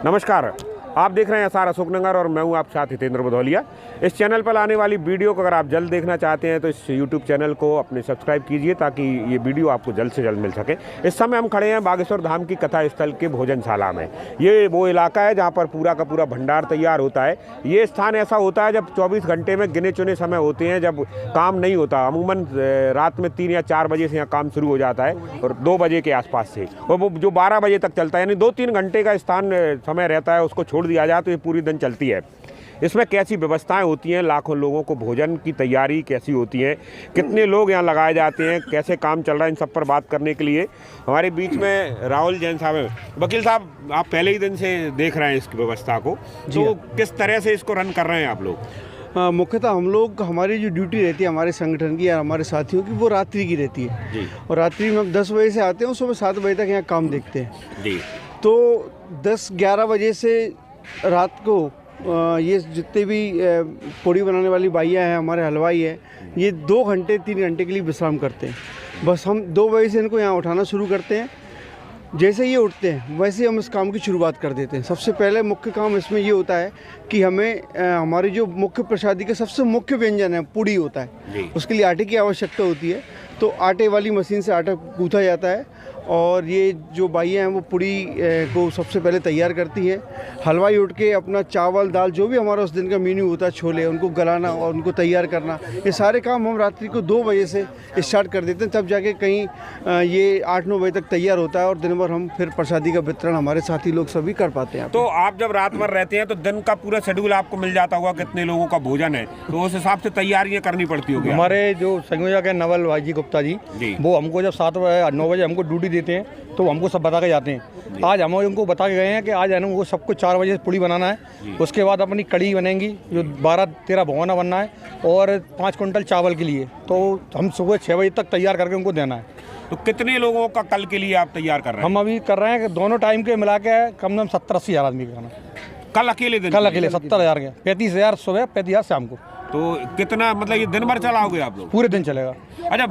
नमस्कार, आप देख रहे हैं SR अशोकनगर और मैं हूं आप साथ हितेंद्र भदौलिया। इस चैनल पर आने वाली वीडियो को अगर आप जल्द देखना चाहते हैं तो इस YouTube चैनल को अपने सब्सक्राइब कीजिए ताकि ये वीडियो आपको जल्द से जल्द मिल सके। इस समय हम खड़े हैं बागेश्वर धाम की कथा स्थल के भोजनशाला में। ये वो इलाका है जहाँ पर पूरा का पूरा भंडार तैयार होता है। ये स्थान ऐसा होता है जब 24 घंटे में गिने चुने समय होते हैं जब काम नहीं होता। अमूमन रात में 3 या 4 बजे से यहाँ काम शुरू हो जाता है और 2 बजे के आसपास से, और वो जो 12 बजे तक चलता है, यानी 2-3 घंटे का स्थान समय रहता है। उसको छोड़ दिया जाए तो ये पूरी दिन चलती है। इसमें कैसी व्यवस्थाएं होती हैं, लाखों लोगों को भोजन की तैयारी कैसी होती है, कितने लोग यहाँ लगाए जाते हैं, कैसे काम चल रहा है, इन सब पर बात करने के लिए हमारे बीच में राहुल जैन साहब हैं। वकील साहब, आप पहले ही दिन से देख रहे हैं इसकी व्यवस्था को, तो किस तरह से इसको रन कर रहे हैं आप लोग? मुख्यतः हम लोग, हमारी जो ड्यूटी रहती है हमारे संगठन की या हमारे साथियों की, वो रात्रि की रहती है जी। और रात्रि में हम 10 बजे से आते हैं, सुबह 7 बजे तक यहाँ काम देखते हैं जी। तो 10-11 बजे से रात को ये जितने भी पूड़ी बनाने वाली बाइयाँ हैं, हमारे हलवाई हैं, ये 2 घंटे 3 घंटे के लिए विश्राम करते हैं। बस हम 2 बजे से इनको यहाँ उठाना शुरू करते हैं। जैसे ये उठते हैं वैसे हम इस काम की शुरुआत कर देते हैं। सबसे पहले मुख्य काम इसमें ये होता है कि हमें हमारी जो मुख्य प्रसादी का सबसे मुख्य व्यंजन है पूड़ी होता है, उसके लिए आटे की आवश्यकता होती है। तो आटे वाली मशीन से आटा गूँथा जाता है और ये जो बाइयाँ हैं वो पूड़ी को सबसे पहले तैयार करती हैं। हलवाई उठ के अपना चावल दाल जो भी हमारा उस दिन का मेन्यू होता है, छोले, उनको गलाना और उनको तैयार करना, ये सारे काम हम रात्रि को 2 बजे से स्टार्ट कर देते हैं। तब जाके कहीं ये 8-9 बजे तक तैयार होता है और दिन भर हम फिर प्रसादी का वितरण हमारे साथी लोग सभी कर पाते हैं। तो आप जब रात भर रहते हैं तो दिन का पूरा शेड्यूल आपको मिल जाता होगा, कितने लोगों का भोजन है, तो उस हिसाब से तैयारियाँ करनी पड़ती होगी। हमारे जो संयोजक है नवल भाई जी गुप्ता जी, वो हमको जब 7 बजे 9 बजे हमको ड्यूटी देते हैं तो हमको सब बता के जाते हैं। आज हम उनको बता के गए हैं कि आज है ना वो सबको 4 बजे पूड़ी बनाना है। उसके बाद अपनी कड़ी बनेंगी जो 12-13 भगोना बनना है और 5 कुंटल चावल के लिए, तो हम सुबह 6 बजे तक तैयार करके उनको देना है। तो कितने लोगों का कल के लिए आप तैयार कर रहे हैं? हम अभी कर रहे हैं कि दोनों टाइम के मिला के कम से कम 70-80 हज़ार आदमी का खाना कल अकेले दिन? कल अकेले 70,000 के 35,000 सुबह, 35,000 शाम को। तो कितना, मतलब ये दिन भर चलाओगे आप लोग? पूरे दिन चलेगा। अच्छा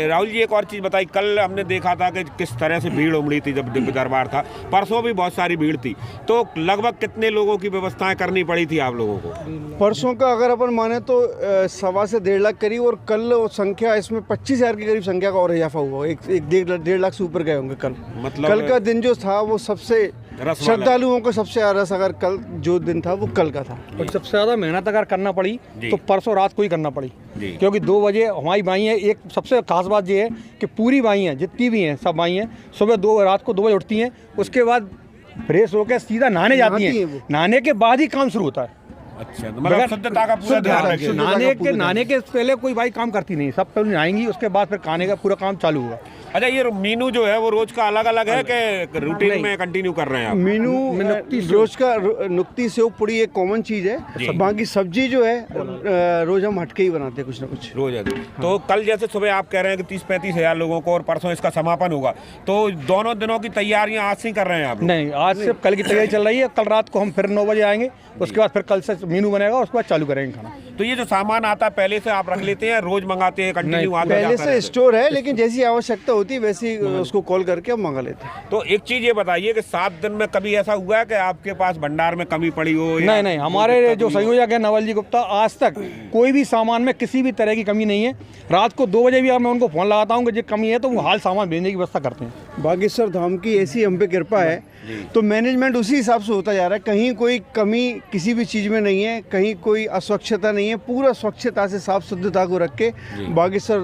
राहुल जी, एक और चीज़ बताई, कल हमने देखा था कि किस तरह से भीड़ उमड़ी थी जब दिव्य दरबार था, परसों भी बहुत सारी भीड़ थी, तो लगभग कितने लोगों की व्यवस्थाएं करनी पड़ी थी आप लोगों को? परसों का अगर अपन माने तो 1.25 से 1.5 लाख करीब, और कल संख्या इसमें 25,000 के करीब संख्या का और इजाफा हुआ। 1.5 लाख से ऊपर गए होंगे कल। मतलब कल का दिन जो था वो सबसे श्रद्धालुओं को सबसे रस, अगर कल जो दिन था वो कल का था। और सबसे ज़्यादा मेहनत अगर करना पड़ी तो परसों रात को ही करना पड़ी, क्योंकि 2 बजे हमारी बाई हैं। एक सबसे खास बात ये है कि पूरी बाई हैं, जितनी भी हैं सब बाई हैं, सुबह रात को 2 बजे उठती हैं। उसके बाद फ्रेश होकर सीधा नहाने जाती हैं। नहाने के बाद ही काम शुरू होता है। अच्छा, तो मतलब शुद्धता का पूरा ध्यान रखें। नहाने के पहले कोई भाई काम करती नहीं, सब पहले नहाएंगी, उसके बाद फिर खाने का पूरा काम चालू होगा। अच्छा, ये मेनू जो है वो रोज का अलग अलग है कि रूटीन में कंटिन्यू कर रहे हैं आप? मेनू रोज का नुक्ती सेव पूड़ी एक कॉमन चीज है, बाकी सब्जी जो है रोज हम हटके ही बनाते हैं कुछ ना कुछ रोज। तो कल जैसे सुबह आप कह रहे हैं कि 30-35 हज़ार लोगों को और परसों इसका समापन होगा, तो दोनों दिनों की तैयारियां आज से ही कर रहे हैं आप? नहीं, आज से कल की तैयारी चल रही है। कल रात को हम फिर 9 बजे आएंगे, उसके बाद फिर कल से मेनू बनेगा, उसके बाद चालू करेंगे खाना। तो ये जो सामान आता है पहले से आप रख लेते हैं, रोज मंगाते हैं, कंटिन्यू आता है? पहले से स्टोर है, लेकिन जैसी आवश्यकता होती है वैसी उसको कॉल करके हम मंगा लेते हैं। तो एक चीज ये बताइए कि 7 दिन में कभी ऐसा हुआ है कि आपके पास भंडार में कमी पड़ी हो? नहीं, हमारे जो संयोजक है नवल जी गुप्ता, आज तक कोई भी सामान में किसी भी तरह की कमी नहीं है। रात को 2 बजे भी मैं उनको फोन लगाता हूँ कि जो कमी है तो वो हाल सामान भेजने की व्यवस्था करते हैं। बागेश्वर धाम की ऐसी हम पे कृपा है, तो मैनेजमेंट उसी हिसाब से होता जा रहा है। कहीं कोई कमी किसी भी चीज़ में नहीं है, कहीं कोई अस्वच्छता नहीं है। पूरा स्वच्छता से, साफ शुद्धता को रख के बागेश्वर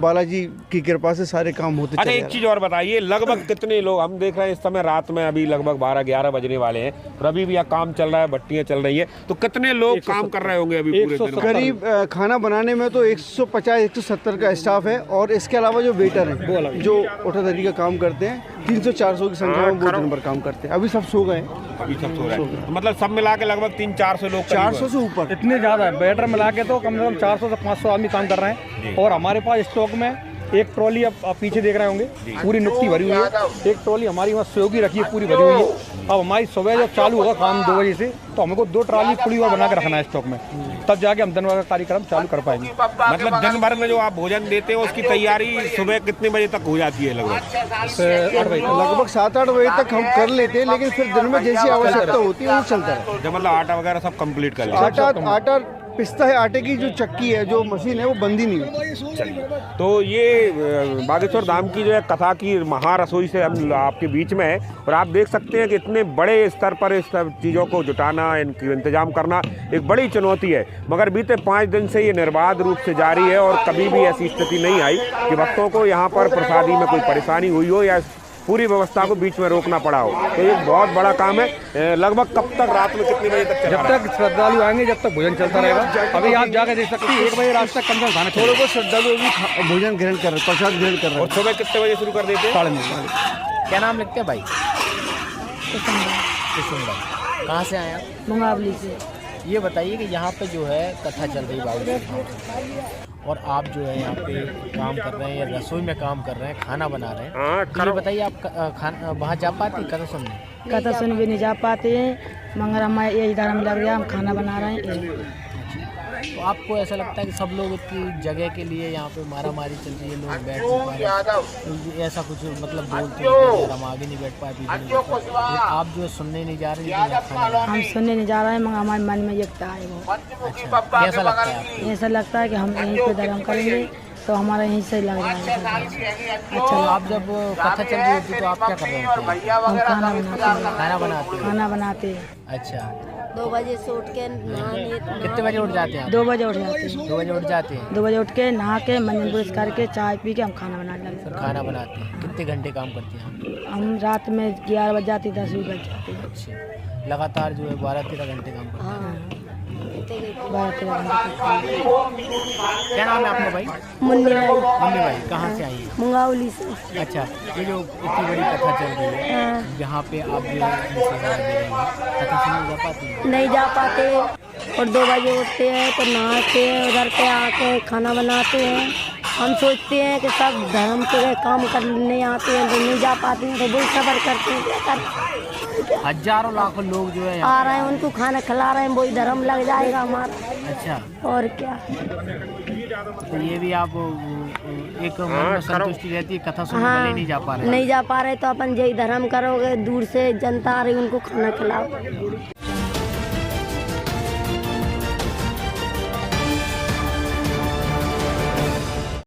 बालाजी की कृपा से सारे काम होते चले। एक चीज़ और बताइए, लगभग कितने लोग, हम देख रहे हैं इस समय रात में अभी लगभग 12-11 बजने वाले हैं, और अभी भी यहाँ काम चल रहा है, भट्टियाँ चल रही है, तो कितने लोग काम कर रहे होंगे अभी पूरे दिन? करीब खाना बनाने में तो 150-170 का स्टाफ है, और इसके अलावा जो वेटर हैं जो ओठाधरी का काम करते हैं 300-400 की संख्या में वो दिन भर काम करते हैं। अभी सब सो गए, अभी सब सो रहे हैं, मतलब सब मिला के लगभग 300-400 लोग? 400 से ऊपर, इतने ज़्यादा है। बैटर मिला के तो कम से कम 400 से 500 आदमी काम कर रहे हैं। और हमारे पास स्टॉक में एक ट्रॉली, आप पीछे देख रहे होंगे, पूरी नुक्ती भरी हुई है। एक ट्रॉली हमारी वहाँ सेव की रखी है, पूरी भरी हुई है। अब हमारी सुबह जब चालू होगा काम 2 बजे से, तो हमको 2 ट्राली पुड़ी और बना के रखना है स्टॉक में, तब जाके हम दिन भर का कार्यक्रम चालू कर पाएंगे। मतलब दिन भर में जो आप भोजन देते हो उसकी तैयारी सुबह कितने बजे तक हो जाती है लगभग? 8 बजे लगभग 7-8 बजे तक हम कर लेते हैं, लेकिन फिर दिन में जैसी आवश्यकता होती है वो चलता है। जब मतलब आटा वगैरह सब कंप्लीट कर लिया? आटा पिसता है, आटे की जो चक्की है, जो मशीन है, वो बंद ही नहीं है। तो ये बागेश्वर धाम की जो है कथा की महारसोई से हम आपके बीच में है, और आप देख सकते हैं कि इतने बड़े स्तर पर इस सब चीज़ों को जुटाना, इनकी इंतजाम करना एक बड़ी चुनौती है। मगर बीते 5 दिन से ये निर्बाध रूप से जारी है और कभी भी ऐसी स्थिति नहीं आई कि भक्तों को यहाँ पर प्रसादी में कोई परेशानी हुई हो या पूरी व्यवस्था को बीच में रोकना पड़ा हो। तो ये बहुत बड़ा काम है। लगभग कब तक, रात में कितने बजे तक? जब तक श्रद्धालु आएंगे, जब तक भोजन चलता रहेगा। अभी आप जाकर देख सकते हैं 1 बजे रात तक कम से कम खाना थोड़े बहुत श्रद्धालु भी भोजन ग्रहण कर रहे हैं, प्रसाद ग्रहण कर रहे हैं। और सुबह कितने बजे शुरू कर देते हैं? 9:30। क्या नाम लिखते हैं भाई? किशन भाई। कहाँ से आए आप? मुंगावली से। ये बताइए कि यहाँ पे जो है कथा चल रही बाबू, और आप जो है यहाँ पे काम कर रहे हैं या रसोई में काम कर रहे हैं, खाना बना रहे हैं, तो ये बताइए आप खाना वहाँ जा पाते हैं कथा सुनने? कथा सुन भी नहीं जा पाते हैं, मगर हमारे यही धर्म लग गया, हम खाना बना रहे हैं। तो आपको ऐसा लगता है कि सब लोग इतनी जगह के लिए यहाँ पे मारा मारी चल रही है, लोग बैठ नहीं पा रहे, तो ऐसा कुछ मतलब बोलते हैं कि हम आगे नहीं बैठ पाए, पीछे नहीं बैठ पाए, आप जो है सुनने नहीं जा रहे हैं? हम सुनने नहीं जा रहे हैं, मगर हमारे मन में एकता है वो। अच्छा, कैसा लगता है आपको? ऐसा लगता है कि हम यहीं पे धर्म करेंगे तो हमारा यहीं से लग जाएगा। अच्छा, तो आप जब कथा चल रही होती तो आप क्या कर रहे होते हैं? हम खाना बनाते हैं। खाना बनाते हैं। हैं। अच्छा, 2 बजे से उठ के नहाने कितने बजे उठ जाते हैं आप? 2 बजे उठ जाते हैं। 2 बजे उठ जाते हैं। 2 बजे उठ के नहा के मंजन ब्रश करके चाय पी के हम खाना बनाने लगते फिर खाना बनाते हैं। कितने घंटे काम करते हैं आप? हैं। हम रात में 11 बज जाती, 10 भी बज जाती है। अच्छा, लगातार जो है 12-13 घंटे काम करते हैं। 12-13 घंटे। क्या नाम है आपका भाई? मुन्नी भाई मुन्नी भाई। कहाँ से आई हैं? मुंगावली से। अच्छा, ये जो इतनी बड़ी कथा चल रही है, यहाँ पे आप जो है सेवा दे रहे हैं, कथा सुनने जा पाती हैं? नहीं जा पाते, और 2 बजे उठते हैं तो नहाते हैं, उधर पे आके खाना बनाते हैं। हम सोचते हैं कि सब धर्म के काम करने आते हैं, तो नहीं जा पाते हैं, तो वही सबर करते हैं, क्या करते? हजारों लाखों लोग जो है आ रहे हैं, उनको खाना खिला रहे हैं, वही धर्म लग जाएगा हमारा। अच्छा, और क्या। तो ये भी आप एक मन में संतुष्टि रहती है, कथा सुनने के लिए नहीं जा पा रहे? नहीं जा पा रहे तो अपन यही धर्म करोगे, दूर से जनता आ रही उनको खाना खिलाओ।